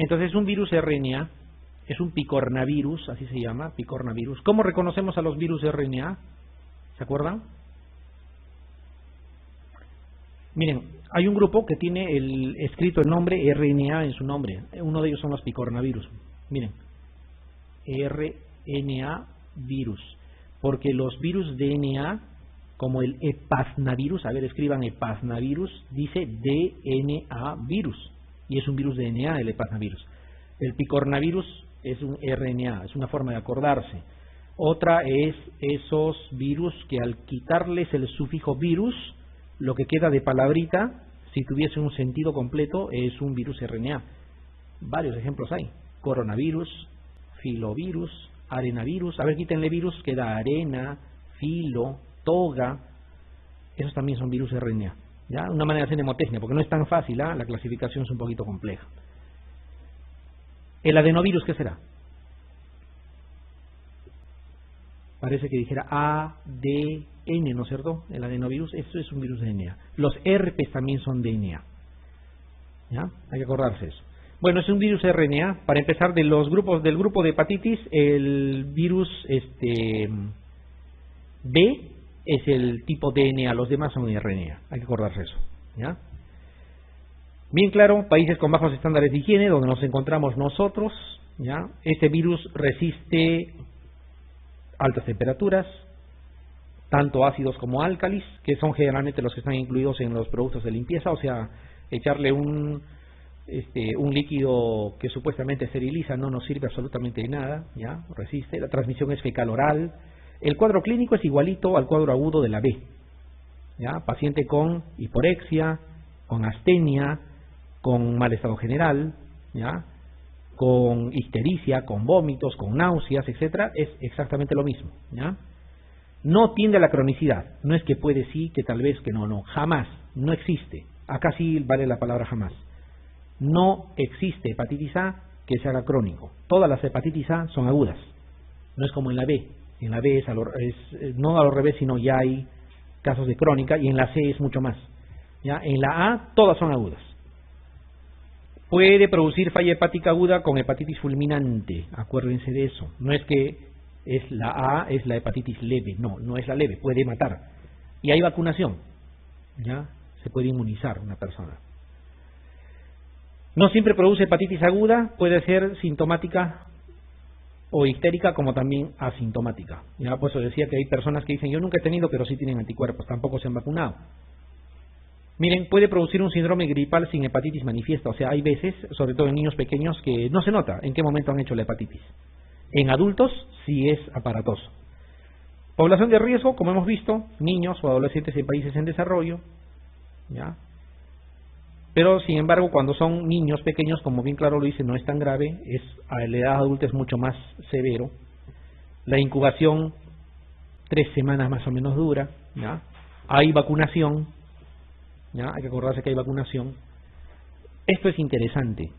Entonces es un virus RNA, es un picornavirus, así se llama, picornavirus. ¿Cómo reconocemos a los virus RNA? ¿Se acuerdan? Miren, hay un grupo que tiene escrito el nombre RNA en su nombre. Uno de ellos son los picornavirus. Miren, RNA virus. Porque los virus DNA, como el epaznavirus, a ver, escriban epaznavirus, dice DNA virus. Y es un virus DNA, el epaznavirus. El picornavirus es un RNA, es una forma de acordarse. Otra es esos virus que al quitarles el sufijo virus, lo que queda de palabrita, si tuviese un sentido completo, es un virus RNA. Varios ejemplos hay. Coronavirus, filovirus, arenavirus. A ver, quítenle virus, queda arena, filo, toga. Esos también son virus RNA. ¿Ya? Una manera de hacer mnemotecnia, porque no es tan fácil, ¿eh? La clasificación es un poquito compleja. ¿El adenovirus qué será? Parece que dijera ADN, ¿no es cierto? El adenovirus, eso es un virus de DNA. Los herpes también son DNA. ¿Ya? Hay que acordarse eso. Bueno, es un virus RNA. Para empezar, del grupo de hepatitis, el virus B es el tipo DNA, los demás son RNA. Hay que acordarse eso. ¿Ya? Bien claro, países con bajos estándares de higiene, donde nos encontramos nosotros. ¿Ya? Este virus resiste altas temperaturas, tanto ácidos como álcalis, que son generalmente los que están incluidos en los productos de limpieza, o sea, echarle un líquido que supuestamente esteriliza no nos sirve absolutamente de nada, ya resiste. La transmisión es fecal oral. El cuadro clínico es igualito al cuadro agudo de la B, ya, paciente con hiporexia, con astenia, con mal estado general, ya, con ictericia, con vómitos, con náuseas, etcétera, es exactamente lo mismo, ¿ya? No tiende a la cronicidad, no es que puede sí, que tal vez, que no, jamás, no existe. Acá sí vale la palabra jamás. No existe hepatitis A que se haga crónico. Todas las hepatitis A son agudas, no es como en la B. En la B no a lo revés, sino ya hay casos de crónica, y en la C es mucho más. ¿Ya? En la A todas son agudas. Puede producir falla hepática aguda con hepatitis fulminante, acuérdense de eso. No es que es la A, es la hepatitis leve, no es la leve, puede matar. Y hay vacunación, ¿ya? Se puede inmunizar una persona. No siempre produce hepatitis aguda, puede ser sintomática o ictérica, como también asintomática. Ya, por eso decía que hay personas que dicen, yo nunca he tenido, pero sí tienen anticuerpos, tampoco se han vacunado. Miren, puede producir un síndrome gripal sin hepatitis manifiesta, o sea, hay veces, sobre todo en niños pequeños, que no se nota en qué momento han hecho la hepatitis. En adultos sí es aparatoso. Población de riesgo, como hemos visto, niños o adolescentes en países en desarrollo, ¿ya? Pero, sin embargo, cuando son niños pequeños, como bien claro lo dice, no es tan grave, a la edad adulta es mucho más severo. La incubación, 3 semanas más o menos dura, ¿ya? Hay vacunación, ¿ya? Hay que acordarse que hay vacunación. Esto es interesante,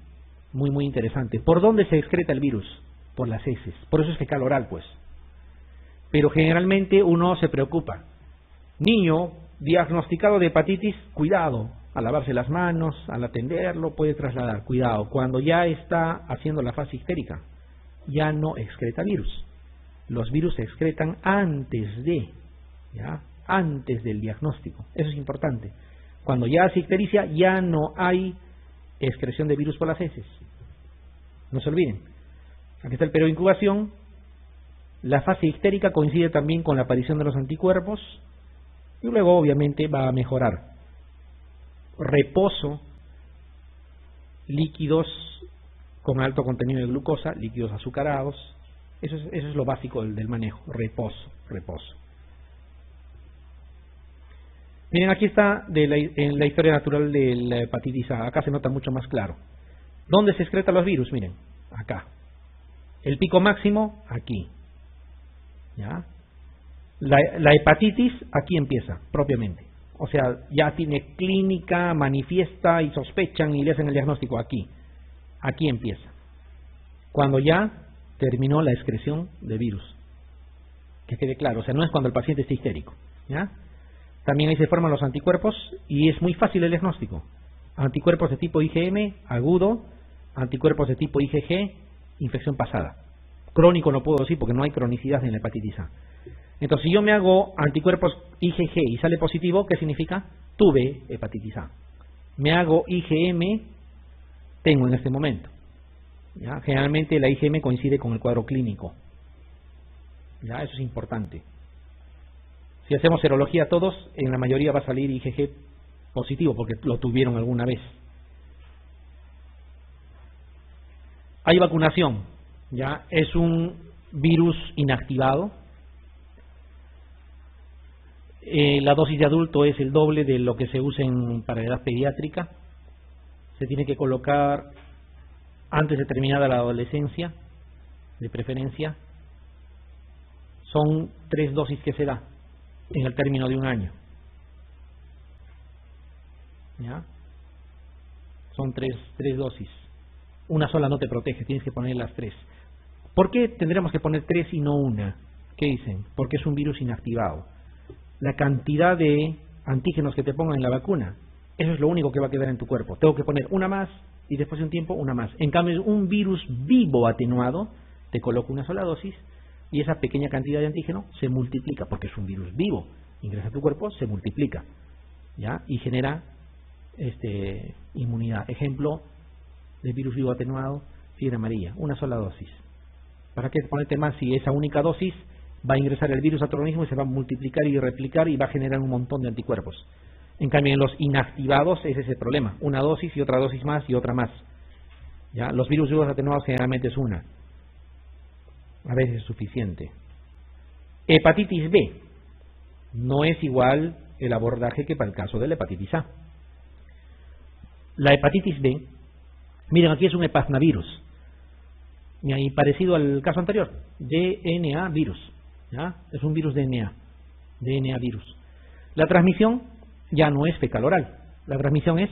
muy muy interesante. ¿Por dónde se excreta el virus? Por las heces, por eso es fecal oral, pues. Pero generalmente uno se preocupa. Niño diagnosticado de hepatitis, cuidado. Al lavarse las manos, al atenderlo, puede trasladar. Cuidado, cuando ya está haciendo la fase histérica, ya no excreta virus. Los virus se excretan antes de, ¿ya? Antes del diagnóstico. Eso es importante. Cuando ya hace ictericia, ya no hay excreción de virus por las heces. No se olviden. Aquí está el periodo de incubación. La fase histérica coincide también con la aparición de los anticuerpos. Y luego, obviamente, va a mejorar. Reposo, líquidos con alto contenido de glucosa, líquidos azucarados, eso es lo básico del manejo, reposo. Miren, aquí está en la historia natural de la hepatitis A, acá se nota mucho más claro. ¿Dónde se excretan los virus? Miren, acá. El pico máximo, aquí. ¿Ya? La hepatitis, aquí empieza, propiamente. O sea, ya tiene clínica, manifiesta y sospechan y le hacen el diagnóstico aquí. Aquí empieza. Cuando ya terminó la excreción de virus. Que quede claro, o sea, no es cuando el paciente está histérico. ¿Ya? También ahí se forman los anticuerpos y es muy fácil el diagnóstico. Anticuerpos de tipo IgM, agudo, anticuerpos de tipo IgG, infección pasada. Crónico no puedo decir porque no hay cronicidad en la hepatitis A. Entonces, si yo me hago anticuerpos IgG y sale positivo, ¿qué significa? Tuve hepatitis A. Me hago IgM, tengo en este momento. ¿Ya? Generalmente la IgM coincide con el cuadro clínico. ¿Ya? Eso es importante. Si hacemos serología todos, en la mayoría va a salir IgG positivo porque lo tuvieron alguna vez. Hay vacunación. ¿Ya? Es un virus inactivado. La dosis de adulto es el doble de lo que se usa para edad pediátrica. Se tiene que colocar antes de terminada la adolescencia, de preferencia. Son 3 dosis que se da en el término de un año. ¿Ya? Son 3 dosis. Una sola no te protege, tienes que poner las 3. ¿Por qué tendremos que poner 3 y no una? ¿Qué dicen? Porque es un virus inactivado. La cantidad de antígenos que te pongan en la vacuna, eso es lo único que va a quedar en tu cuerpo. Tengo que poner una más y después de un tiempo una más. En cambio, un virus vivo atenuado, te coloco una sola dosis y esa pequeña cantidad de antígeno se multiplica, porque es un virus vivo. Ingresa a tu cuerpo, se multiplica, ¿ya? Y genera inmunidad. Ejemplo de virus vivo atenuado, fiebre amarilla, una sola dosis. ¿Para qué ponerte más si esa única dosis va a ingresar el virus a tu organismo y se va a multiplicar y replicar y va a generar un montón de anticuerpos? En cambio, en los inactivados ese es el problema. Una dosis y otra dosis más y otra más. ¿Ya? Los virus vivos atenuados generalmente es una. A veces es suficiente. Hepatitis B. No es igual el abordaje que para el caso de la hepatitis A. La hepatitis B, miren, aquí es un hepaznavirus. Y parecido al caso anterior, DNA virus. ¿Ya? Es un virus DNA virus. La transmisión ya no es fecal-oral, la transmisión es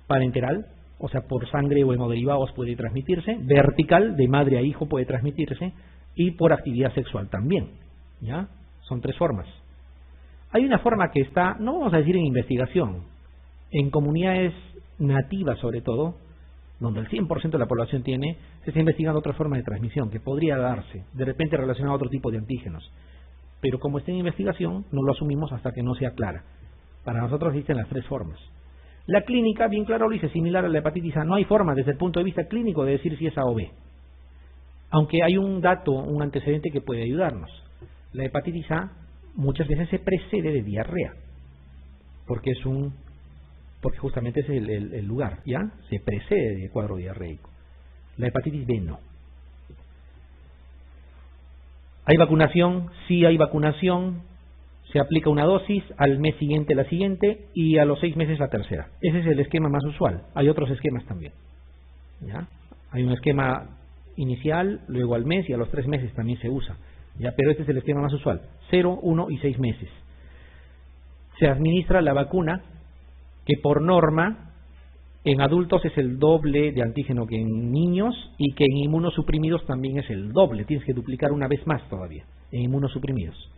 parenteral, o sea, por sangre o hemoderivados puede transmitirse, vertical, de madre a hijo puede transmitirse, y por actividad sexual también. ¿Ya? Son 3 formas. Hay una forma que está, no vamos a decir en investigación, en comunidades nativas sobre todo, donde el 100% de la población tiene, se está investigando otra forma de transmisión que podría darse, de repente relacionada a otro tipo de antígenos. Pero como está en investigación, no lo asumimos hasta que no sea clara. Para nosotros existen las 3 formas. La clínica, bien claro, lo dice, similar a la hepatitis A. No hay forma desde el punto de vista clínico de decir si es A o B. Aunque hay un dato, un antecedente que puede ayudarnos. La hepatitis A muchas veces se precede de diarrea, porque justamente es el lugar, ¿ya? Se precede del cuadro diarreico. La hepatitis B no. ¿Hay vacunación? Sí hay vacunación. Se aplica una dosis, al mes siguiente la siguiente y a los 6 meses la tercera. Ese es el esquema más usual. Hay otros esquemas también, ¿ya? Hay un esquema inicial, luego al mes y a los 3 meses también se usa, ¿ya? Pero este es el esquema más usual. 0, 1 y 6 meses. Se administra la vacuna que por norma en adultos es el doble de antígeno que en niños y que en inmunosuprimidos también es el doble. Tienes que duplicar una vez más todavía en inmunosuprimidos.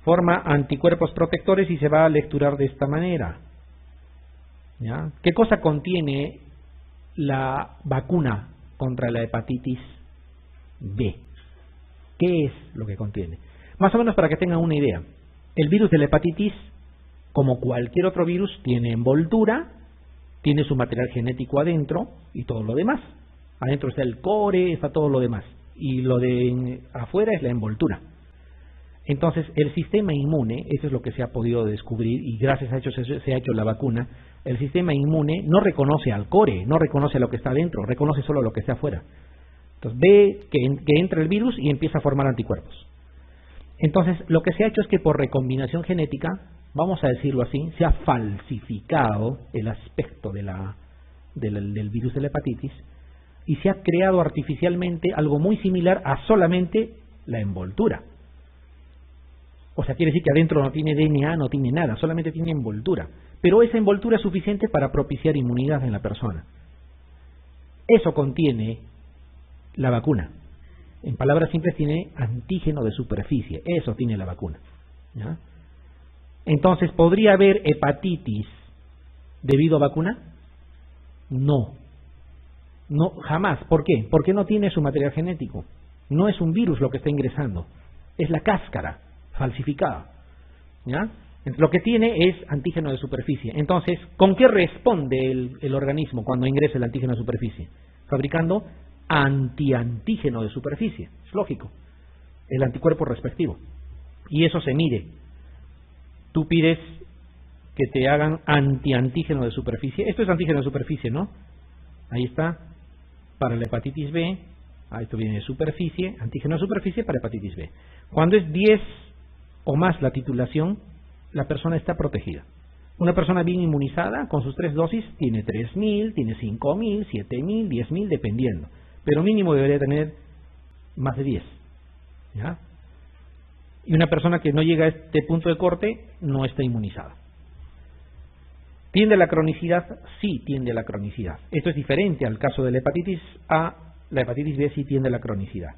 Forma anticuerpos protectores y se va a lecturar de esta manera. ¿Ya? ¿Qué cosa contiene la vacuna contra la hepatitis B? ¿Qué es lo que contiene? Más o menos para que tengan una idea. El virus de la hepatitis, como cualquier otro virus, tiene envoltura, tiene su material genético adentro y todo lo demás. Adentro está el core, está todo lo demás. Y lo de afuera es la envoltura. Entonces, el sistema inmune, eso es lo que se ha podido descubrir y gracias a eso se ha hecho la vacuna, el sistema inmune no reconoce al core, no reconoce lo que está adentro, reconoce solo lo que está afuera. Entonces, ve que entra el virus y empieza a formar anticuerpos. Entonces, lo que se ha hecho es que por recombinación genética, vamos a decirlo así, se ha falsificado el aspecto del virus de la hepatitis y se ha creado artificialmente algo muy similar a solamente la envoltura. O sea, quiere decir que adentro no tiene DNA, no tiene nada, solamente tiene envoltura. Pero esa envoltura es suficiente para propiciar inmunidad en la persona. Eso contiene la vacuna. En palabras simples, tiene antígeno de superficie. Eso tiene la vacuna, ¿ya? Entonces, ¿podría haber hepatitis debido a vacuna? No, no, jamás. ¿Por qué? Porque no tiene su material genético. No es un virus lo que está ingresando, es la cáscara falsificada, ¿ya? Lo que tiene es antígeno de superficie. Entonces, ¿con qué responde el organismo cuando ingresa el antígeno de superficie? Fabricando antiantígeno de superficie. Es lógico. El anticuerpo respectivo. Y eso se mide. Tú pides que te hagan antiantígeno de superficie. Esto es antígeno de superficie, ¿no? Ahí está. Para la hepatitis B. Esto viene de superficie. Antígeno de superficie para hepatitis B. Cuando es 10 o más la titulación, la persona está protegida. Una persona bien inmunizada, con sus 3 dosis, tiene 3.000, tiene 5.000, 7.000, 10.000, dependiendo. Pero mínimo debería tener más de 10. ¿Ya? Y una persona que no llega a este punto de corte, no está inmunizada. ¿Tiende a la cronicidad? Sí, tiende a la cronicidad. Esto es diferente al caso de la hepatitis A. La hepatitis B sí tiende a la cronicidad.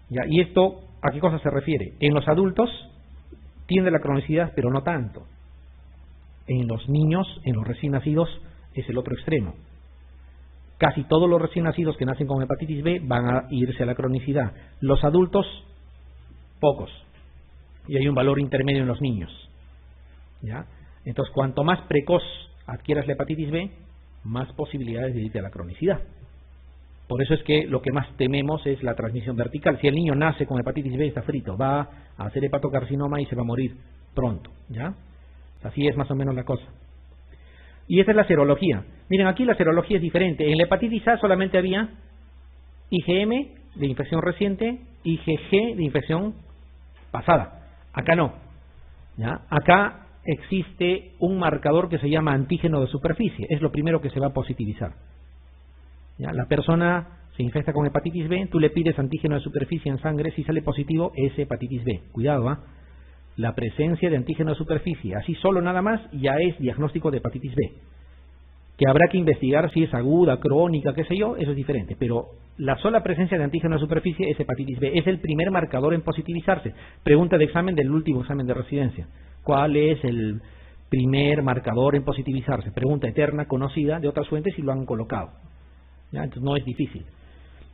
¿Ya? ¿Y esto a qué cosa se refiere? En los adultos tiende a la cronicidad, pero no tanto. En los niños, en los recién nacidos, es el otro extremo. Casi todos los recién nacidos que nacen con hepatitis B van a irse a la cronicidad. Los adultos, pocos. Y hay un valor intermedio en los niños. ¿Ya? Entonces, cuanto más precoz adquieras la hepatitis B, más posibilidades de irte a la cronicidad. Por eso es que lo que más tememos es la transmisión vertical. Si el niño nace con hepatitis B, está frito, va a hacer hepatocarcinoma y se va a morir pronto, ¿ya? Así es más o menos la cosa. Y esa es la serología. Miren, aquí la serología es diferente. En la hepatitis A solamente había IgM de infección reciente, IgG de infección pasada. Acá no, ¿ya? Acá existe un marcador que se llama antígeno de superficie. Es lo primero que se va a positivizar. ¿Ya? La persona se infecta con hepatitis B, tú le pides antígeno de superficie en sangre, si sale positivo es hepatitis B. Cuidado, ¿ah? La presencia de antígeno de superficie, así solo nada más, ya es diagnóstico de hepatitis B. Que habrá que investigar si es aguda, crónica, qué sé yo, eso es diferente. Pero la sola presencia de antígeno de superficie es hepatitis B. Es el primer marcador en positivizarse. Pregunta de examen del último examen de residencia. ¿Cuál es el primer marcador en positivizarse? Pregunta eterna, conocida de otras fuentes y lo han colocado. ¿Ya? Entonces no es difícil.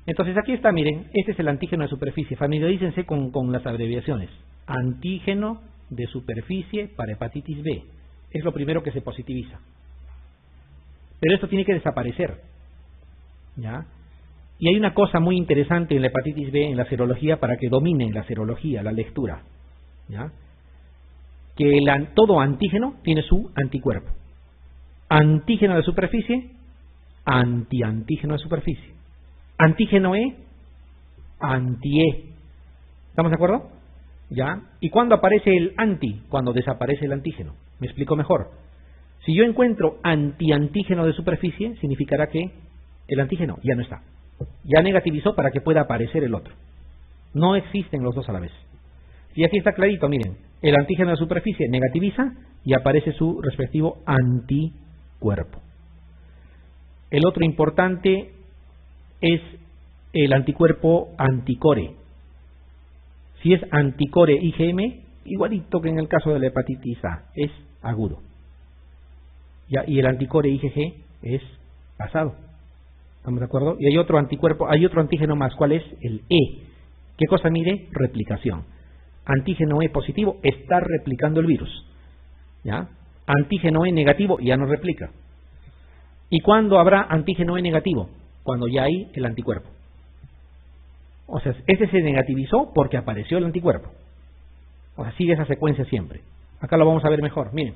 Entonces aquí está, miren, este es el antígeno de superficie. Familiarícense con las abreviaciones. Antígeno de superficie para hepatitis B. Es lo primero que se positiviza. Pero esto tiene que desaparecer. ¿Ya? Y hay una cosa muy interesante en la hepatitis B, en la serología, para que domine la serología, la lectura. ¿Ya? Que todo antígeno tiene su anticuerpo. Antígeno de superficie, antiantígeno de superficie. Antígeno E, anti-E. ¿Estamos de acuerdo? ¿Ya? ¿Y cuándo aparece el anti? Cuando desaparece el antígeno. ¿Me explico mejor? Si yo encuentro antiantígeno de superficie, significará que el antígeno ya no está. Ya negativizó para que pueda aparecer el otro. No existen los dos a la vez. Y aquí está clarito, miren. El antígeno de superficie negativiza y aparece su respectivo anticuerpo. El otro importante es el anticuerpo anticore. Si es anticore IgM, igualito que en el caso de la hepatitis A, es agudo. ¿Ya? Y el anticore IgG es pasado. ¿Estamos de acuerdo? Y hay otro anticuerpo, hay otro antígeno más. ¿Cuál es? El E. ¿Qué cosa mide? Replicación. Antígeno E positivo está replicando el virus. ¿Ya? Antígeno E negativo ya no replica. ¿Y cuándo habrá antígeno E negativo? Cuando ya hay el anticuerpo. O sea, ese se negativizó porque apareció el anticuerpo. O sea, sigue esa secuencia siempre. Acá lo vamos a ver mejor. Miren.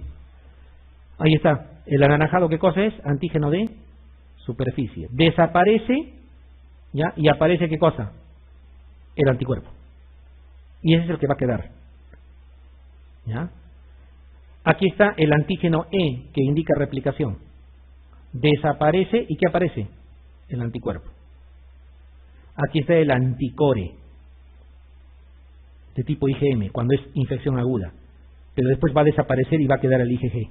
Ahí está. El anaranjado, ¿qué cosa es? Antígeno de superficie. Desaparece, ¿ya? Y aparece, ¿qué cosa? El anticuerpo. Y ese es el que va a quedar. ¿Ya? Aquí está el antígeno E, que indica replicación. Desaparece, ¿y qué aparece? El anticuerpo. Aquí está el anticore, de tipo IgM, cuando es infección aguda. Pero después va a desaparecer y va a quedar el IgG.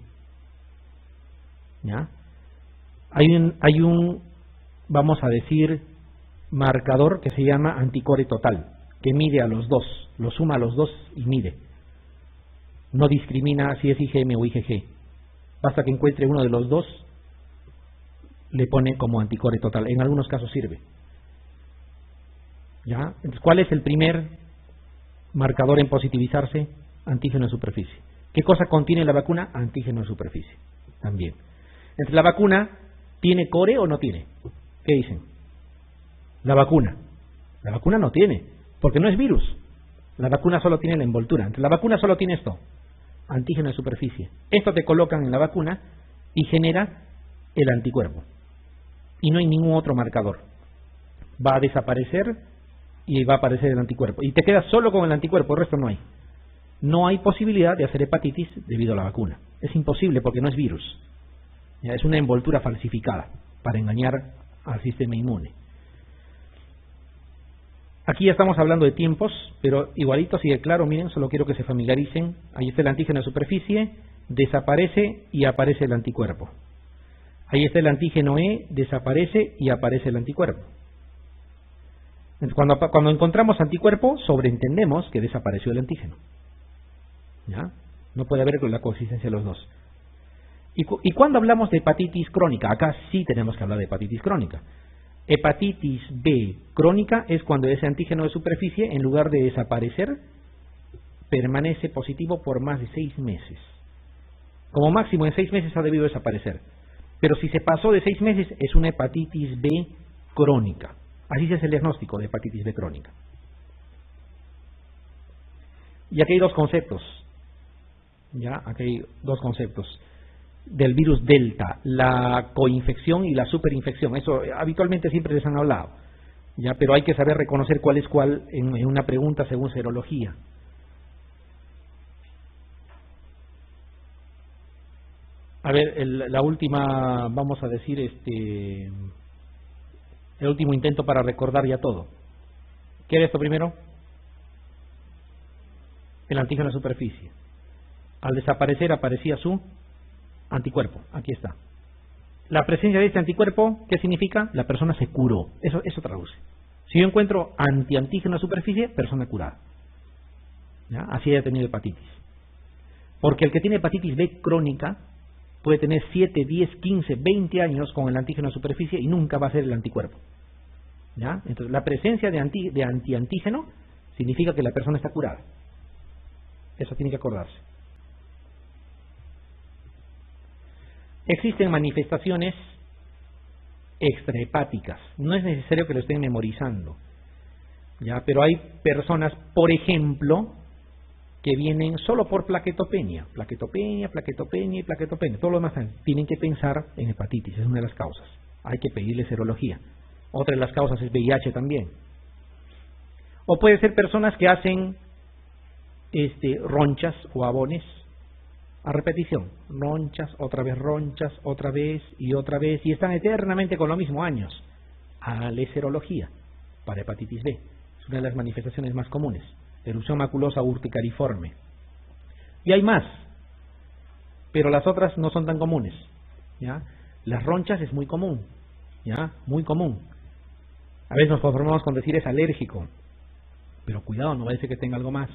¿Ya? Hay un, vamos a decir, marcador que se llama anticore total, que mide a los dos, lo suma a los dos y mide. No discrimina si es IgM o IgG. Basta que encuentre uno de los dos le pone como anticore total. En algunos casos sirve. ¿Ya? Entonces, ¿cuál es el primer marcador en positivizarse? Antígeno de superficie. ¿Qué cosa contiene la vacuna? Antígeno de superficie. También. Entonces, ¿la vacuna tiene core o no tiene? ¿Qué dicen? La vacuna. La vacuna no tiene, porque no es virus. La vacuna solo tiene la envoltura. Entonces, la vacuna solo tiene esto, antígeno de superficie. Esto te colocan en la vacuna y genera el anticuerpo. Y no hay ningún otro marcador. Va a desaparecer y va a aparecer el anticuerpo. Y te quedas solo con el anticuerpo, el resto no hay. No hay posibilidad de hacer hepatitis debido a la vacuna. Es imposible porque no es virus. Ya, es una envoltura falsificada para engañar al sistema inmune. Aquí ya estamos hablando de tiempos, pero igualito sigue claro, miren, solo quiero que se familiaricen. Ahí está el antígeno de superficie, desaparece y aparece el anticuerpo. Ahí está el antígeno E, desaparece y aparece el anticuerpo. Cuando encontramos anticuerpo, sobreentendemos que desapareció el antígeno. ¿Ya? No puede haber la coexistencia de los dos. ¿Y cuando hablamos de hepatitis crónica? Acá sí tenemos que hablar de hepatitis crónica. Hepatitis B crónica es cuando ese antígeno de superficie, en lugar de desaparecer, permanece positivo por más de 6 meses. Como máximo en 6 meses ha debido desaparecer. Pero si se pasó de 6 meses, es una hepatitis B crónica. Así se hace el diagnóstico de hepatitis B crónica. Y aquí hay dos conceptos. Ya, aquí hay dos conceptos del virus Delta, la coinfección y la superinfección. Eso habitualmente siempre les han hablado, ya, pero hay que saber reconocer cuál es cuál en una pregunta según serología. A ver, la última, vamos a decir, el último intento para recordar ya todo. ¿Qué era esto primero? El antígeno de superficie. Al desaparecer aparecía su anticuerpo. Aquí está. La presencia de este anticuerpo, ¿qué significa? La persona se curó. Eso traduce. Si yo encuentro antiantígeno de superficie, persona curada. ¿Ya? Así haya tenido hepatitis. Porque el que tiene hepatitis B crónica puede tener 7, 10, 15, 20 años con el antígeno de superficie y nunca va a ser el anticuerpo. ¿Ya? Entonces, la presencia de antiantígeno significa que la persona está curada. Eso tiene que acordarse. Existen manifestaciones extrahepáticas. No es necesario que lo estén memorizando, ¿ya? Pero hay personas, por ejemplo, que vienen solo por plaquetopenia. Plaquetopenia. Todo lo demás tienen que pensar en hepatitis. Es una de las causas. Hay que pedirle serología. Otra de las causas es VIH también. O puede ser personas que hacen ronchas o abones a repetición, ronchas, otra vez y otra vez, y están eternamente con lo mismo, años. Hágale serología para hepatitis B. Es una de las manifestaciones más comunes. Erupción maculosa urticariforme. Y hay más, pero las otras no son tan comunes. ¿Ya? Las ronchas es muy común, ¿ya? Muy común. A veces nos conformamos con decir es alérgico, pero cuidado, no va a decir que tenga algo más.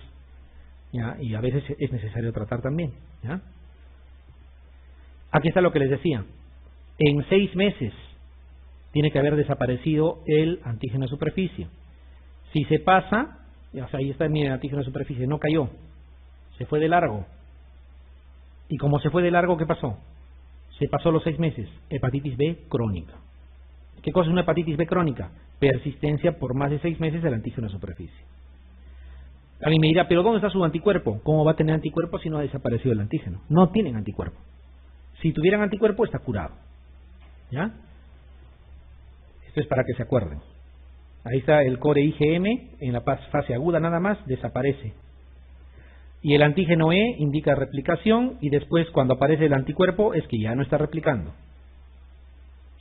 ¿Ya? Y a veces es necesario tratar también. ¿Ya? Aquí está lo que les decía. En 6 meses tiene que haber desaparecido el antígeno de superficie. Si se pasa, o sea, ahí está mi antígeno de superficie, no cayó, se fue de largo. Y como se fue de largo, ¿qué pasó? Se pasó los 6 meses. Hepatitis B crónica. ¿Qué cosa es una hepatitis B crónica? Persistencia por más de 6 meses del antígeno de superficie. Alguien me dirá, ¿pero dónde está su anticuerpo? ¿Cómo va a tener anticuerpo si no ha desaparecido el antígeno? No tienen anticuerpo. Si tuvieran anticuerpo, está curado. ¿Ya? Esto es para que se acuerden. Ahí está el core IgM, en la fase aguda nada más, desaparece. Y el antígeno E indica replicación, y después cuando aparece el anticuerpo es que ya no está replicando.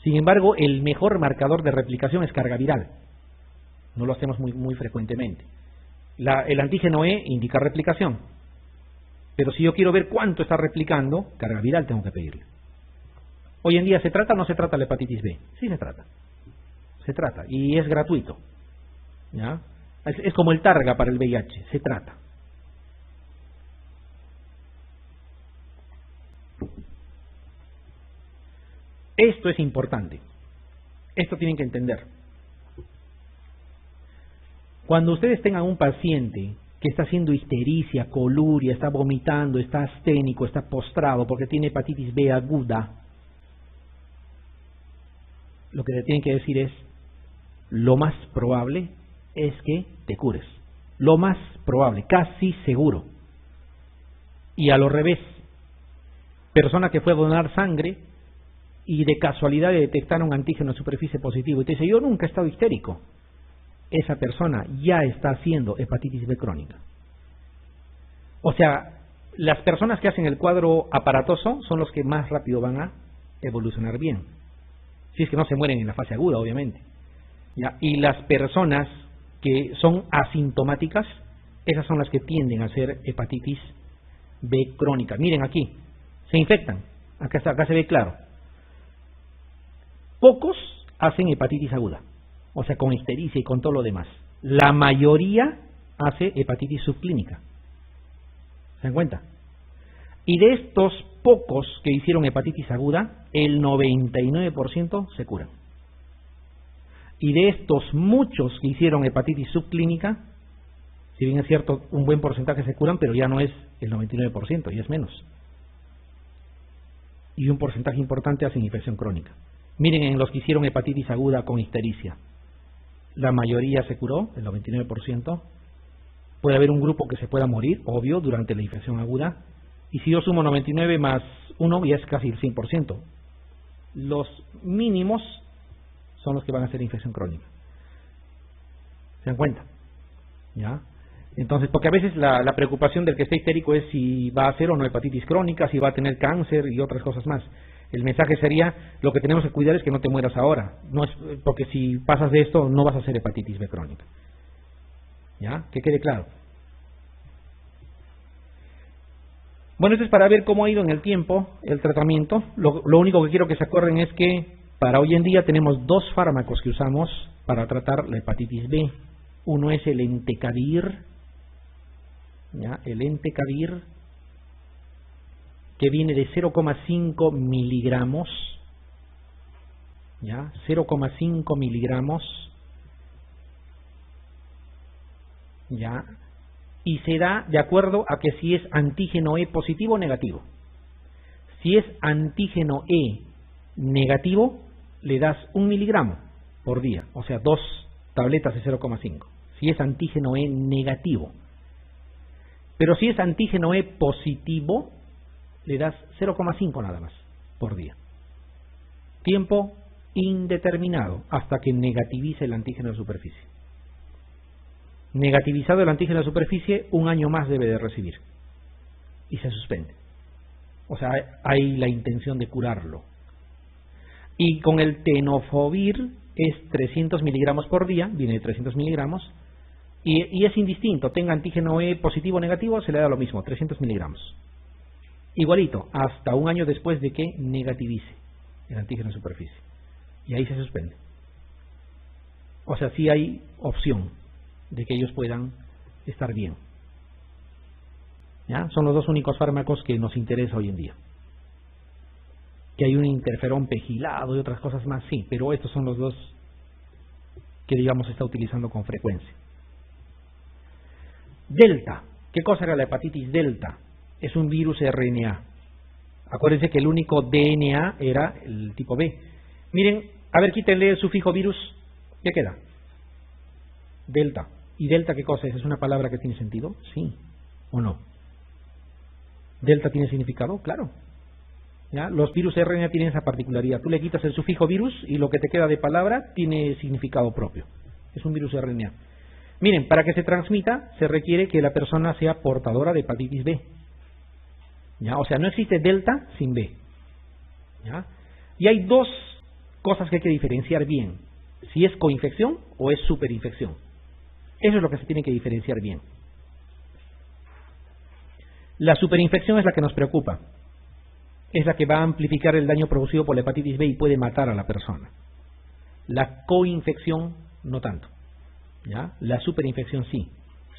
Sin embargo, el mejor marcador de replicación es carga viral. No lo hacemos muy frecuentemente. El antígeno E indica replicación, pero si yo quiero ver cuánto está replicando, carga viral tengo que pedirle. Hoy en día, ¿se trata o no se trata la hepatitis B? Sí se trata. Se trata, y es gratuito. ¿Ya? Es como el Targa para el VIH, se trata. Esto es importante. Esto tienen que entender. Cuando ustedes tengan un paciente que está haciendo histericia, coluria, está vomitando, está asténico, está postrado porque tiene hepatitis B aguda, lo que le tienen que decir es, lo más probable es que te cures. Lo más probable, casi seguro. Y a lo revés, persona que fue a donar sangre y de casualidad le detectaron antígeno en superficie positivo y te dice, yo nunca he estado histérico. Esa persona ya está haciendo hepatitis B crónica. O sea, las personas que hacen el cuadro aparatoso son los que más rápido van a evolucionar bien. Si es que no se mueren en la fase aguda, obviamente. ¿Ya? Y las personas que son asintomáticas, esas son las que tienden a hacer hepatitis B crónica. Miren aquí, se infectan. Acá se ve claro. Pocos hacen hepatitis aguda, o sea, con histericia y con todo lo demás. La mayoría hace hepatitis subclínica. ¿Se dan cuenta? Y de estos pocos que hicieron hepatitis aguda, el 99% se curan. Y de estos muchos que hicieron hepatitis subclínica, si bien es cierto, un buen porcentaje se curan, pero ya no es el 99%, ya es menos. Y un porcentaje importante hacen infección crónica. Miren en los que hicieron hepatitis aguda con histericia. La mayoría se curó, el 99%. Puede haber un grupo que se pueda morir, obvio, durante la infección aguda. Y si yo sumo 99 más 1, ya es casi el 100%. Los mínimos son los que van a hacer infección crónica. ¿Se dan cuenta? ¿Ya? Entonces, porque a veces la preocupación del que está histérico es si va a hacer o no hepatitis crónica, si va a tener cáncer y otras cosas más. El mensaje sería, lo que tenemos que cuidar es que no te mueras ahora. No es porque si pasas de esto no vas a hacer hepatitis B crónica. ¿Ya? Que quede claro. Bueno, esto es para ver cómo ha ido en el tiempo el tratamiento. Lo único que quiero que se acuerden es que para hoy en día tenemos dos fármacos que usamos para tratar la hepatitis B. Uno es el Entecavir, ¿ya? El Entecavir, que viene de 0,5 miligramos, ¿ya? 0,5 miligramos, ¿ya? Y se da de acuerdo a que si es antígeno E positivo o negativo. Si es antígeno E negativo, le das 1 miligramo por día, o sea, 2 tabletas de 0,5. Si es antígeno E negativo. Pero si es antígeno E positivo, le das 0,5 nada más por día. Tiempo indeterminado hasta que negativice el antígeno de superficie. Negativizado el antígeno de superficie, 1 año más debe de recibir. Y se suspende. O sea, hay la intención de curarlo. Y con el Tenofovir es 300 miligramos por día, viene de 300 miligramos, y es indistinto, tenga antígeno E positivo o negativo, se le da lo mismo, 300 miligramos. Igualito, hasta 1 año después de que negativice el antígeno de superficie. Y ahí se suspende. O sea, sí hay opción de que ellos puedan estar bien. ¿Ya? Son los dos únicos fármacos que nos interesa hoy en día. Que hay un interferón pegilado y otras cosas más, sí, pero estos son los dos que, digamos, se está utilizando con frecuencia. Delta. ¿Qué cosa era la hepatitis delta? Es un virus RNA. Acuérdense que el único DNA era el tipo B. Miren, a ver, quítenle el sufijo virus. ¿Qué queda? Delta. ¿Y delta qué cosa es? ¿Es una palabra que tiene sentido? Sí. ¿O no? ¿Delta tiene significado? Claro. ¿Ya? Los virus RNA tienen esa particularidad. Tú le quitas el sufijo virus y lo que te queda de palabra tiene significado propio. Es un virus RNA. Miren, para que se transmita se requiere que la persona sea portadora de hepatitis B. ¿Ya? O sea, no existe delta sin B. ¿Ya? Y hay dos cosas que hay que diferenciar bien. Si es coinfección o es superinfección. Eso es lo que se tiene que diferenciar bien. La superinfección es la que nos preocupa. Es la que va a amplificar el daño producido por la hepatitis B y puede matar a la persona. La coinfección no tanto. ¿Ya? La superinfección sí.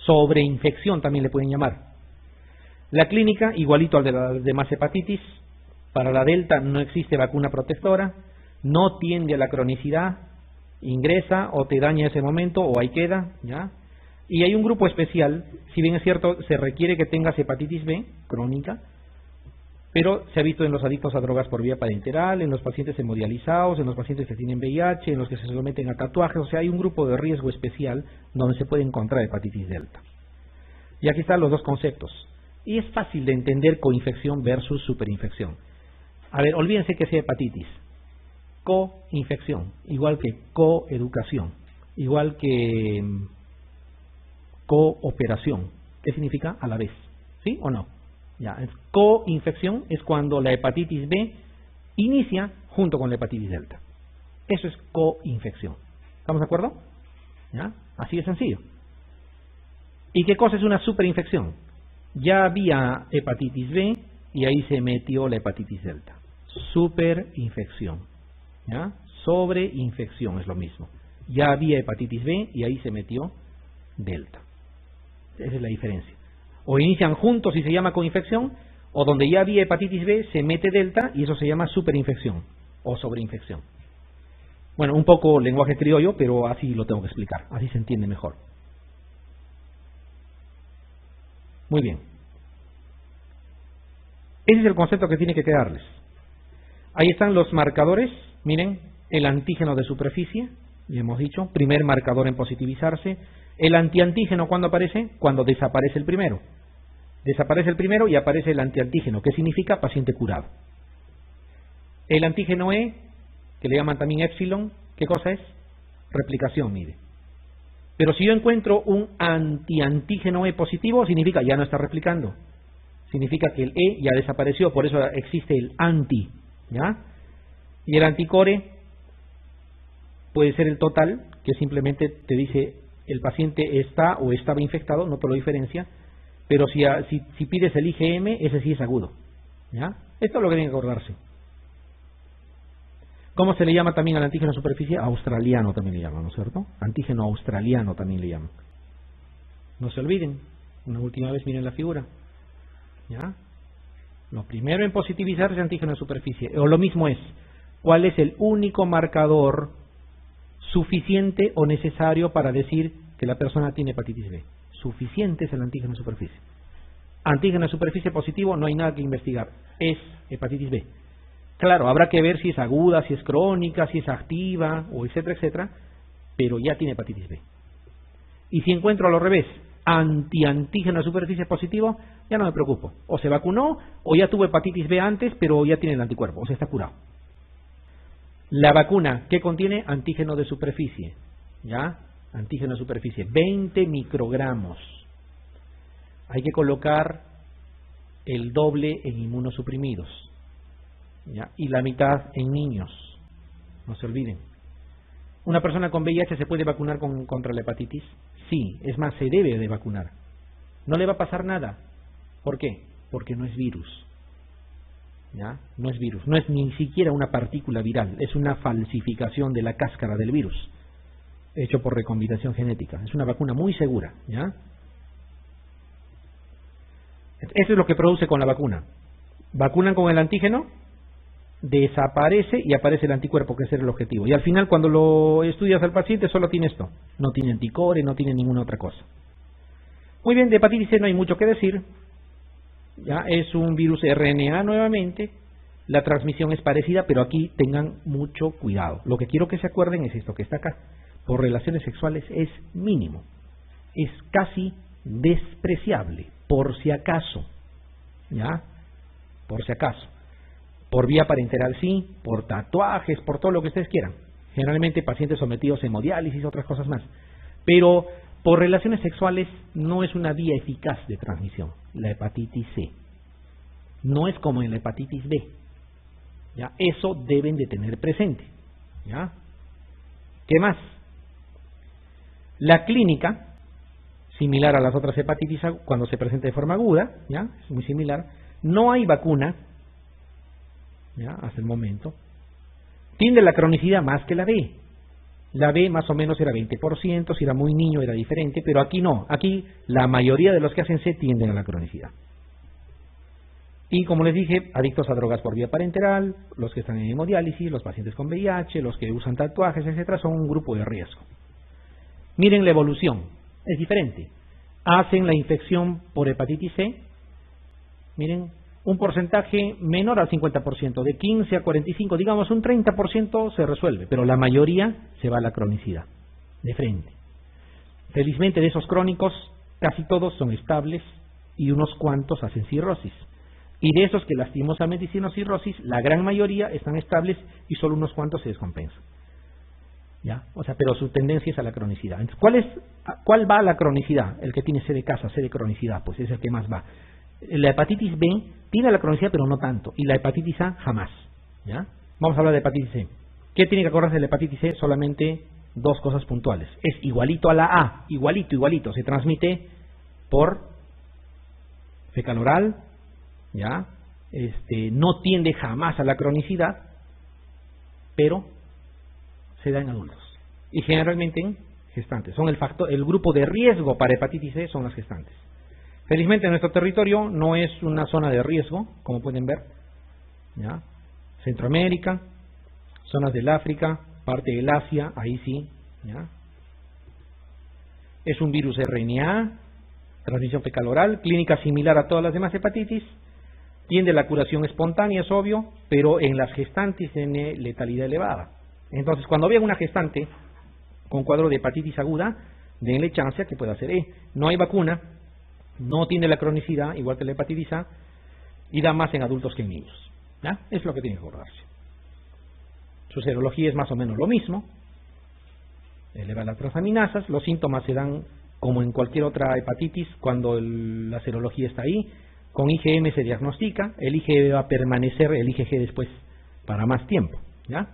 Sobreinfección también le pueden llamar. La clínica, igualito al de las demás hepatitis. Para la delta no existe vacuna protectora. no tiende a la cronicidad, ingresa o te daña ese momento o ahí queda, ¿ya? Y hay un grupo especial, si bien es cierto, se requiere que tengas hepatitis B crónica, pero se ha visto en los adictos a drogas por vía parenteral, en los pacientes hemodializados, en los pacientes que tienen VIH, en los que se someten a tatuajes, o sea, hay un grupo de riesgo especial donde se puede encontrar hepatitis delta. Y aquí están los dos conceptos. Y es fácil de entender coinfección versus superinfección. A ver, olvídense que sea hepatitis. Coinfección, igual que coeducación, igual que cooperación. ¿Qué significa? A la vez. ¿Sí o no? Ya, coinfección es cuando la hepatitis B inicia junto con la hepatitis delta. Eso es coinfección. ¿Estamos de acuerdo? ¿Ya? Así de sencillo. ¿Y qué cosa es una superinfección? Ya había hepatitis B y ahí se metió la hepatitis delta. Superinfección. ¿Ya? Sobreinfección es lo mismo. Ya había hepatitis B y ahí se metió delta. Esa es la diferencia. O inician juntos y se llama coinfección, o donde ya había hepatitis B se mete delta y eso se llama superinfección o sobreinfección. Bueno, un poco lenguaje criollo, pero así lo tengo que explicar, así se entiende mejor. Muy bien. Ese es el concepto que tiene que quedarles. Ahí están los marcadores. Miren, el antígeno de superficie, ya hemos dicho, primer marcador en positivizarse. El antiantígeno, ¿cuándo aparece? Cuando desaparece el primero. Desaparece el primero y aparece el antiantígeno, que significa paciente curado. El antígeno E, que le llaman también épsilon, ¿qué cosa es? Replicación, mire. Pero si yo encuentro un antiantígeno E positivo, significa ya no está replicando. Significa que el E ya desapareció, por eso existe el anti, ¿ya? Y el anticore puede ser el total, que simplemente te dice el paciente está o estaba infectado, no te lo diferencia, pero si pides el IgM, ese sí es agudo, ¿ya? Esto es lo que tienen que acordarse. ¿Cómo se le llama también al antígeno de superficie? Australiano también le llaman, ¿no es cierto? Antígeno australiano también le llaman. No se olviden, una última vez miren la figura, ¿ya? Lo primero en positivizar es antígeno de superficie. O lo mismo es, ¿cuál es el único marcador suficiente o necesario para decir que la persona tiene hepatitis B? Suficiente es el antígeno de superficie. Antígeno de superficie positivo, no hay nada que investigar, es hepatitis B. Claro, habrá que ver si es aguda, si es crónica, si es activa, o etcétera, etcétera, pero ya tiene hepatitis B. Y si encuentro a lo revés, antiantígeno de superficie positivo, ya no me preocupo. O se vacunó, o ya tuvo hepatitis B antes, pero ya tiene el anticuerpo, o sea, está curado. La vacuna, ¿qué contiene? Antígeno de superficie, ¿ya? Antígeno de superficie, 20 microgramos. Hay que colocar el doble en inmunosuprimidos, ¿ya? Y la mitad en niños, no se olviden. ¿Una persona con VIH se puede vacunar contra la hepatitis? Sí, es más, se debe de vacunar. No le va a pasar nada. ¿Por qué? Porque no es virus, ¿ya? No es virus, no es ni siquiera una partícula viral, es una falsificación de la cáscara del virus, hecho por recombinación genética. Es una vacuna muy segura, ¿ya? Eso es lo que produce con la vacuna. Vacunan con el antígeno, desaparece y aparece el anticuerpo, que ese es el objetivo. Y al final, cuando lo estudias al paciente, solo tiene esto. No tiene anticore, no tiene ninguna otra cosa. Muy bien, de hepatitis C no hay mucho que decir. Ya es un virus RNA nuevamente. La transmisión es parecida, pero aquí tengan mucho cuidado. Lo que quiero que se acuerden es esto que está acá. Por relaciones sexuales es mínimo. Es casi despreciable, por si acaso. ¿Ya? Por si acaso. Por vía parenteral sí, por tatuajes, por todo lo que ustedes quieran. Generalmente pacientes sometidos a hemodiálisis y otras cosas más. Pero por relaciones sexuales no es una vía eficaz de transmisión, la hepatitis C. No es como en la hepatitis B. ¿Ya? Eso deben de tener presente. ¿Ya? ¿Qué más? La clínica, similar a las otras hepatitis cuando se presenta de forma aguda, ¿ya? Es muy similar. No hay vacuna, ¿ya? Hasta el momento. Tiende la cronicidad más que la B. La B más o menos era 20%, si era muy niño era diferente, pero aquí no. Aquí la mayoría de los que hacen C tienden a la cronicidad. Y como les dije, adictos a drogas por vía parenteral, los que están en hemodiálisis, los pacientes con VIH, los que usan tatuajes, etcétera, son un grupo de riesgo. Miren la evolución, es diferente. Hacen la infección por hepatitis C, miren, un porcentaje menor al 50%, de 15 a 45, digamos un 30% se resuelve, pero la mayoría se va a la cronicidad, de frente. Felizmente de esos crónicos, casi todos son estables y unos cuantos hacen cirrosis. Y de esos que lastimosamente hicieron cirrosis, la gran mayoría están estables y solo unos cuantos se descompensan. ¿Ya? O sea, pero su tendencia es a la cronicidad. Entonces, ¿cuál va a la cronicidad? El que tiene C de casa, C de cronicidad, pues es el que más va. La hepatitis B tiene la cronicidad, pero no tanto. Y la hepatitis A, jamás. ¿Ya? Vamos a hablar de hepatitis C. ¿Qué tiene que acordarse de la hepatitis C? Solamente dos cosas puntuales. Es igualito a la A, igualito. Se transmite por fecal oral, ¿ya? No tiende jamás a la cronicidad, pero se da en adultos. Y generalmente en gestantes. Son el grupo de riesgo para hepatitis C son las gestantes. Felizmente nuestro territorio no es una zona de riesgo, como pueden ver, ¿ya? Centroamérica, zonas del África, parte del Asia, ahí sí, ¿ya? Es un virus RNA, transmisión fecal oral, clínica similar a todas las demás hepatitis, tiende a la curación espontánea, es obvio, pero en las gestantes tiene letalidad elevada. Entonces, cuando vean una gestante con cuadro de hepatitis aguda, denle chance a que pueda ser E. No hay vacuna, no tiene la cronicidad, igual que la hepatitis A, y da más en adultos que en niños. ¿Ya? Es lo que tiene que acordarse. Su serología es más o menos lo mismo, eleva las transaminasas, los síntomas se dan como en cualquier otra hepatitis cuando la serología está ahí, con IgM se diagnostica, el IgG va a permanecer, el IgG después para más tiempo, ¿ya?